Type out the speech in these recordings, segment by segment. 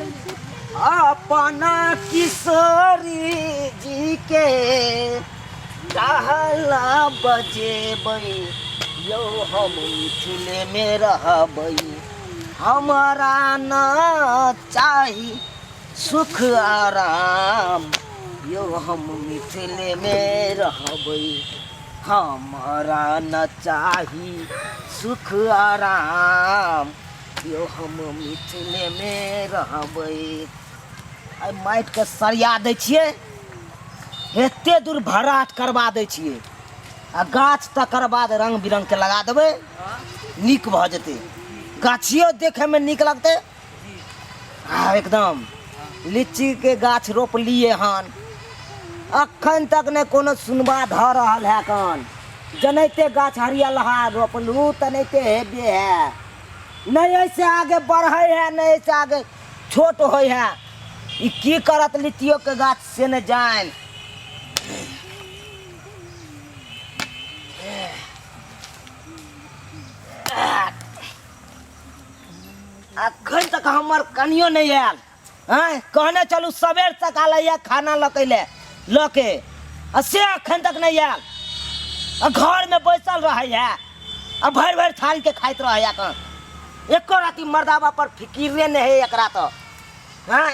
अपना किशोरी जी के कहला बजेबै यो हम मिथिले में रहबै हमारा न चाही सुख आराम यो हम मिथिले में रहबै हमारा न चाही सुख आराम यो हम मिथिले में रहबै। आई माटि के सरिया दै छियै एते दूर भराट करवा दै छियै आ गाछ तकर बाद रंग बिरंग के लगा देबै नीक भऽ जेतै गाछियो देखे में नीक लगतै। हाँ एकदम लीची के गाछ रोपलिए हन अखन तक ने कोनो सुनबा ध रहल है कन जनैते गाछ हरियल रोपलू तनैते हेबे है नहीं ऐसे आगे बढ़े है नहीं ऐसे आगे छोट हो है ई की करत लीचियों के गाछ से न जान। अखन तक हमर कनियो नहीं आयल हैं कहने चलू सवेर तक आल खाना लके से अखन तक नहीं आयल घर में बैसल रहे है भर भर थाल के खाइत रहे कन एको राती मर्दावा पर फिकिरे नहीं है एकरा तो हैं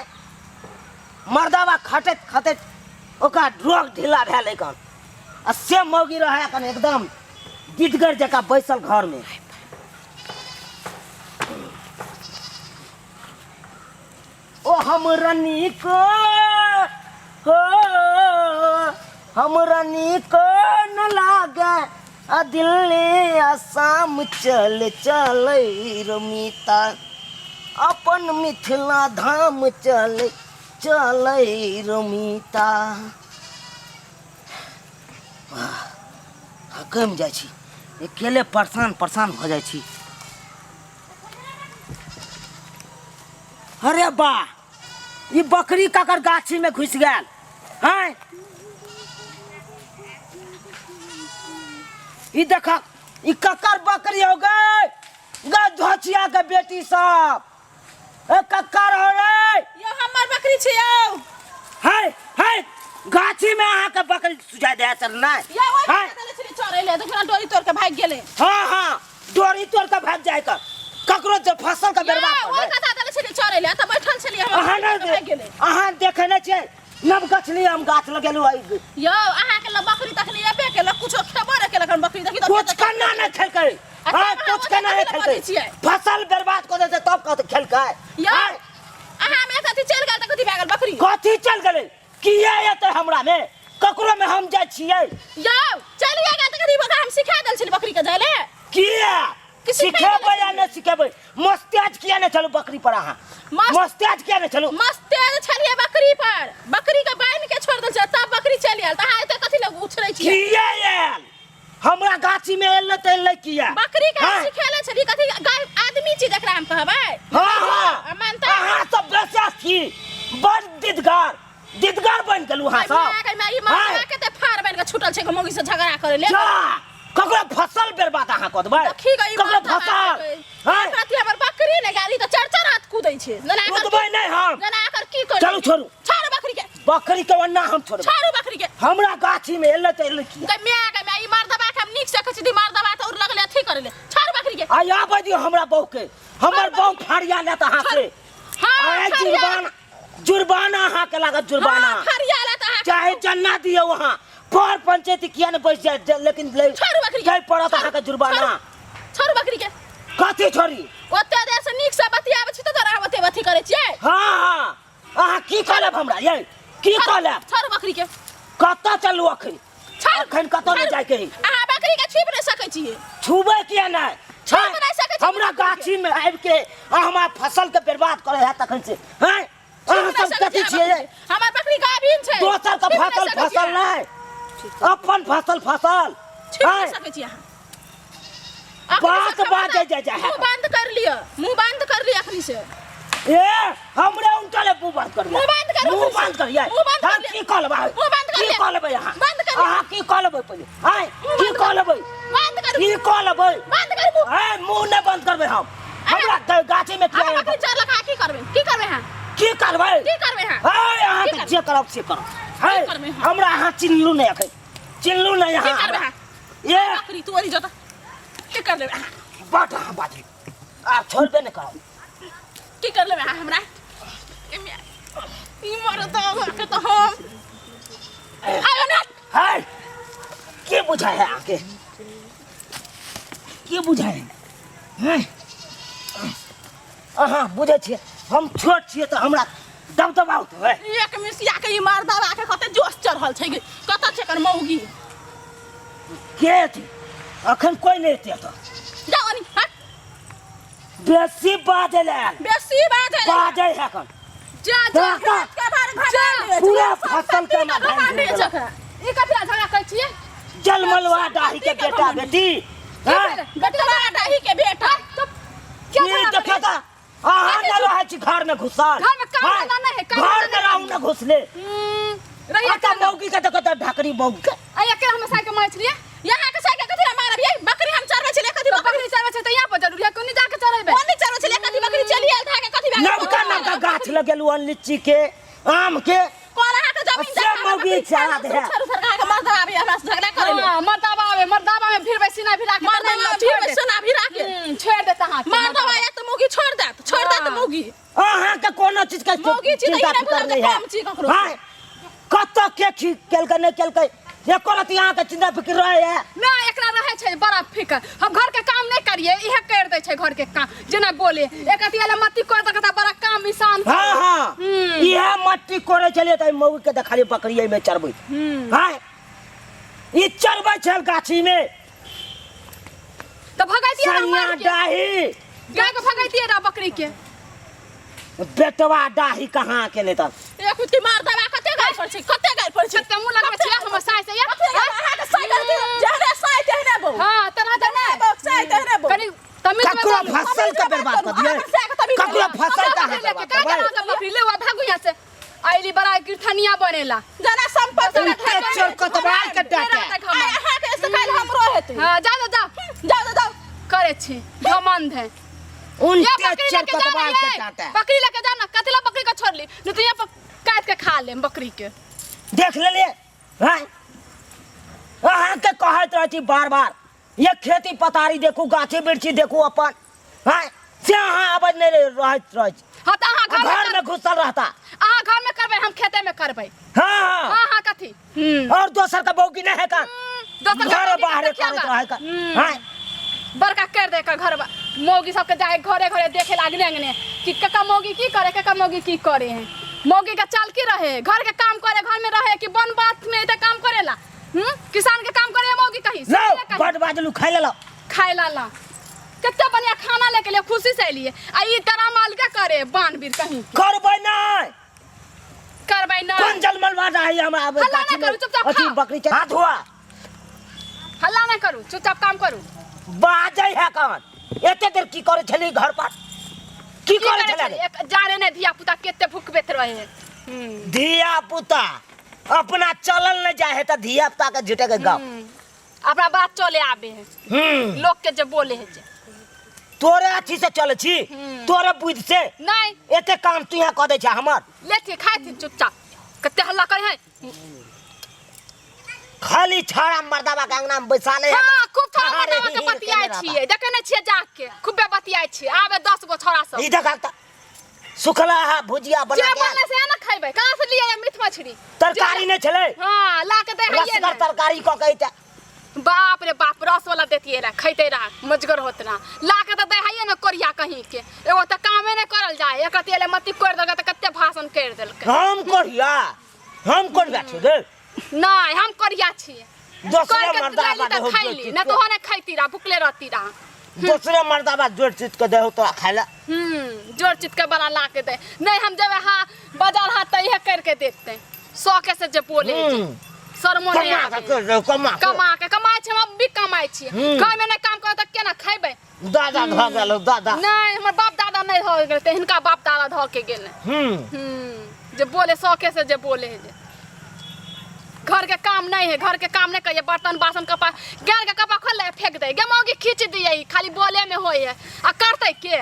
मर्दावा खटत खटत ओका रोग ढीला भेल कन से मौगी रहे कन एकदम दिदगर जका बैसल घर में। ओ हमरा नीक हो हमरा नीक न लागे आ दिल्ली आसाम चल चल रमिता अपन मिथिला धाम चल चल रमिता। कम जाइ छी अकेले परेशान हो जाइ छी। अरे बा ये बकरी काकर गाछी में घुस गया हैं ये देखा ये ककर बकरी हो गए धोचिया के बेटी सब ए ककर हो रे यो हमर बकरी छै यो है गाछी में आहा के बकरी सुझा दे सर ना या ओइ चले छली चोरे ले देखना डोरी तोड़ के भाग गेले। हां डोरी तोड़ के भाग जाए का ककरो जे फसल का बर्बाद कर ओइ कथा दले छली चोरे ले त बैठल छली हम भाग गेले। आहा देखे न छै नब गछली हम गाछ लगेलु आई यो आहा के बकरी तखनी एबे के कुछो खेबो रे के बकरी देखि त कुछ करना न खेलकै हां कुछ करना नहीं खेलकै फसल बर्बाद कर दे तब कत खेलकै यो आहा में कथि चल गेल त कथि भए गेल बकरी कथि चल गेलै किया एते हमरा में ककरो में हम जाय छियै यो चलिए गेल त कथि बका हम सिखा देल छली बकरी के जाले किया सिखेबै या न सिखेबै मस्तेज किया न चलू बकरी पर आहा मस्तेज किया न चलू मस्तेज छलिए बकरी पर बकरी के बांध के छोड़ देल छ तब बकरी चल आयल त एते कथि लग उछलै छी किया आयल हमरा गाछी में एल त एल किया बकरी के सिखेले छली कथि आदमी छी जकरा हम कहबै। हां मानता आहा सब बेसा छी बड़ दिदगार बन गेलु हां सब मैं मार के त फार बन के छुटल छै मौगी से झगड़ा करे ले ककरो फसल बर्बाद आहा क देबै ककरो फसल हां कथि हमर बकरी ने गाली त चार हाथ कूदै छै जना कूदबै नहीं हम जना कर की कर चलू छोड़ू बकरी के वन्ना हम छोड़ू बकरी के हमरा गाछी में एल त एल की मैं ई मार दबा के हम नीक से कछि दी मार दबा त और लगले अथी करे ले छोड़ बकरी के आ आबै दियो हमरा बहु के हमर बहु फाड़िया ले त हां से हां जुर्माना आहा के लागत जुर्माना फाड़िया ले त चाहे जन्ना दियो वहां पर पंचायत किया न बैठ जाए लेकिन छोड़ बकरी के पड़त आहा के जुर्माना छोड़ बकरी के कथि छोड़ी ओते देर से नीक से बतियाबै छी त तोरा ओते बथी करे छियै। हां आहा की करब हमरा ये की करब छोड़ बकरी के कत चलू अखन कत न जाय के आहा बकरी के छीप न सकै छी छुबै किया न छुबै न सकै छी हमरा गाछी में आबि के हमरा फसल के बर्बाद करे है तखन से हैं अहाँ सब कथि छियै हमर बकरी गाभिन छै दोसर का फसल नहीं अपन फसल छीप सकै छी अहाँ बात जा मुंह बंद कर लियो अखनी से ए हमरे उनका ले मुंह बंद कर मुंह बंद कर ये हम की कहलबै मुंह बंद कर की कहलबै अहाँ बंद कर अहाँ की कहलबै पहिले हैं की कहलबै बंद कर की कहलबै बंद कर मुंह ए मुंह नहीं बंद करबै हम हमरा गाछी में किया बकरी चार लखा की करबै हां की करबै की करबे हां हाय अहाँ के जे करब से करब हाय करबै हम? हमरा अहाँ चिन्हलू नहीं अखन चिन्हलू नहीं की अहाँ करबे हां ये बकरी तू ओरी जता की कर लेबे बात अहाँ बाजी आप छोड़बे नहीं करब की कर लेबे हमरा ई मरत के तो हम आयो ना हाय के बुझाय है आके के बुझाय है अहाँ बुझे छियै हम छोट छियै तऽ हमरा दबदबा होतै एक मिसिया के ई मार दबा के कते जोश चढ़ल छै कत छै कर मौगी के थी अखन कोई नहीं थे तो जाओ नी हट बेसी बाजे ले बेसी बाजे है अखन जा के बारे घर पूरा फसल के ना भांडे जका ई कथि झगड़ा कर छियै जलमलवा दाही के बेटा बेटी बेटवा दाही के बेटा ये देखा था अहाँ न रहे छी घर में घुसल घर में काम धंधा नहीं है, काम घर धंधा में रहू न घुसले रहिया आता मौगी के देखो ढाकरी मौगी के आया के हम साइकिल मार छियै यहां के साइकिल कथि मारब ये बकरी हम चरबै छले कथि बकरी चरबै छै त यहां पर जरूर है कोनी जाके चरबै कोनी चरबै छले कथि बकरी चली आयल था के कथि नवका नवका गाछ लगेलु लीची के आम के कोला हाथ जमीन से मौगी चढ़ा दे सरकार के मर्द आवे हमरा से झगड़ा करे हां मर्दावा में फिर सीना भिरा के मर्दावा फिर सीना भिरा के छोड़ देता हां मर्दावा या तो मौगी छोड़ दे मौगी अहाँ के कोनो चीज के मौगी चीज चिंता फिकर नहीं है हां कत के केल के नहीं केल के एको रति यहाँ के चिंता फिकर रहे है ना एकरा रहे छै बड़ा फिकर हम घर के काम नहीं करिए इहे कर दे छै घर के काम जेना बोले एक अतियाले मट्टी कोड़ तक बड़ा काम इंसान हां हां इहे मट्टी कोड़े चलिए त मौगी के देखाली बकरिये में चरबै हां ई चरबै छल गाछी में त भगाइतिए सैया डाही गाय को भगाइतिए रा बकरी के बेटवा डाही कहाँ के लेता एक कुत्ती मार दबा कते गाय पर छै त मुंह लगबे छै हम साइ से या हां के साइ कर दे जहने साइ तेहने बो हां तना जने साइ तेहने बो कनी तमिल में ककरो फसल के बर्बाद कर दिए ककरो फसल का बकरी ले वा भागु यहां से आइली बड़ा कीर्तनिया बनेला जना संपत्ति चोर कतबाल के डाटे हां के से काल हमरो हेते हां जा करे छी घमंड है उनके चोर कतबाल के डाटे बकरी लेके जाना कतला बकरी का छोड़ ली नहीं तो यहां पर काट के खा ले बकरी के देख ले हां अहाँ के कहत रहती बार-बार ये खेती पतारी देखू गाछी बिरछी देखू अपन हां से अहाँ अब नहीं रहत हां त अहाँ घर में घुसल रहता अहाँ घर में करबै हम खेते में करबै हां हां कथी और दोसर का बौकी नहीं है का घर बाहर करत रहे का हां बड़का कर दे का घर मौगी सब के जाए घरे घरे देखे लागने अंगने कि कका मौगी की करे हैं मौगी का चाल की रहे घर के काम करे घर में रहे कि वन बात में त काम करेला किसान के काम करे मौगी कही बड़ बाजलू खाइ ला कितना बढ़िया खाना लेके लिए खुशी से लिए आ ई तरह माल का करे बान बीर कहीं करबै नहीं कौन नहीं जलमलवा रही हम अब हल्ला ना करू, चुपचाप अथी खाओ। बकरी के हाथ हुआ हल्ला नहीं करू चुपचाप काम करू बाजै है कौन एते देर की करे छली घर पर की करे छले एक जाने ने धिया पुता केते भुकबेत रहे धिया पुता अपना चलल न जाए है त धिया पुता के झुटे के गाँव अपना बात चले आबे है लोग के जब बोले है जे तोरे अथी से चले छी तोरे बुद्धि से नहीं एते काम तू यहाँ कह दे छ हमर लेते खाए थी चुपचाप कते हल्ला करे है खाली छाड़ा मर्दावा के अंगना में बैसाले है हां खूब थोड़ा मर्दावा के बतियाई छिए देखे न छिए जाके खूबे बतियाई छिए आबे 10 गो छोरा सब ई देखा त सुखला है भुजिया बना जे के बने से ना खाइबे कहां से लिए मीट मछली तरकारी नहीं छले हां ला के दे हइए रसगर तरकारी क कहता बाप रे बाप रस वाला देतिए रे खैते रहा मजगर होत ना ला के दे हइए न कोरिया कहीं के एगो त कामे ने करल जाए एक तेले मती कोर दगा त कते भाषण कर देलके हम कोरिया छी दे नहीं हम कोरिया छी दूसरे मर्दावा दे खैली ना तो होने खैती रहा भुखले रहती रहा दूसरे मर्दावा जोड़ चीज के दे तो खाइला जोड़ चित के बना ला के दे नहीं हम जब हां बाजार हाथ त यह करके देते शौक से जे बोले शर्मो नहीं कमा के कमाई छ हम भी कमाई छी घर में नहीं काम कर त केना खाइबे दादा ध गेलो दादा नहीं हमर बाप दादा नहीं हो गेल त हिनका बाप दादा ध के गेल जे बोले शौक से जे बोले है जे घर के काम नहीं है घर के काम नहीं करिए बर्तन बासन कपा गैर के कपा खोल ले फेंक दे गमौगी खींच दिए खाली बोले में होय है आ करते के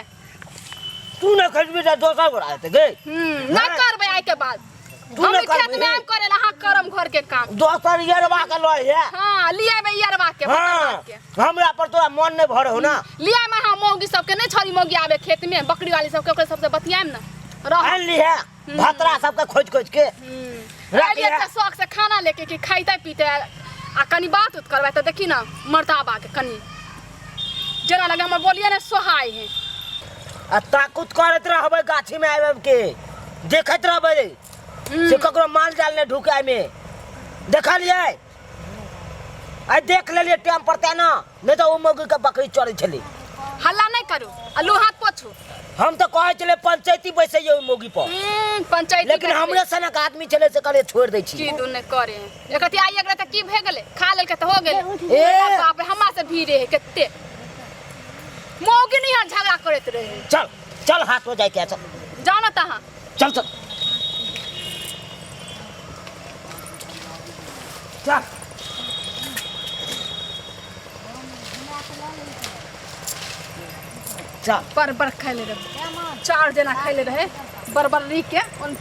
तू न खजबी त दोसर गोड़ा आते गे ना करबे आई के बाद तू हम न खेत करबी में आम करेला हां करम घर के काम दोसर यरवा के लय है हां लिया बे यरवा के हां हमरा पर तोरा मन नहीं भरे हो ना लिया में हां मौगी सब के नहीं छोरी मौगी आवे खेत में बकरी वाली सब के ओकरे सबसे बतियाम ना रह आन ली है भतरा सब के खोज खोज के राखी के शौक से खाना लेके कि खाइते पीते आ कनी बात उत करबे त देखी ना मर्दाबा के कनी जना लगे हमर बोलिए ने सोहाय है आ ताकुत करत रहबे गाछी में आबे के देखत रहबे से ककरो माल जाल ने ढुकाय में देखलिए आई देख लेलिए टाइम पड़ते ना नहीं तो वो मौगी के बकरी चोरी छली हल्ला नहीं करू अल्लू हाथ पोछू हम तो कहे चले पंचायती बैसे ये मौगी पर पंचायत लेकिन हमरे सनक आदमी चले से करे छोड़ दै छी की दुने करे एकति आई एकरा त की भे गेले खा लेल के त हो गेले ए बाप रे हमरा से भीड़े है कते मौगी नहीं यहाँ झगड़ा करत रहे चल चल हाथ हो जाए क्या चल जाओ ना तहां चल चल चल चल पर खैले रहे 4 जना खैले रहे बरबर री के उन